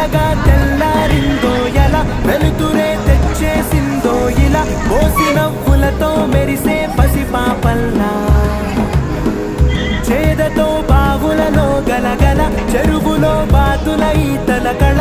మెల్లగా తెల్లారిందో ఎలా వెలుతురే తెచ్చేసిందో ఇలా పోసి నవ్వులతో మెరిసే పసిపాపల్లా చేదతో బావులలో గలగల చెరువులో బాతుల ఈతల కళ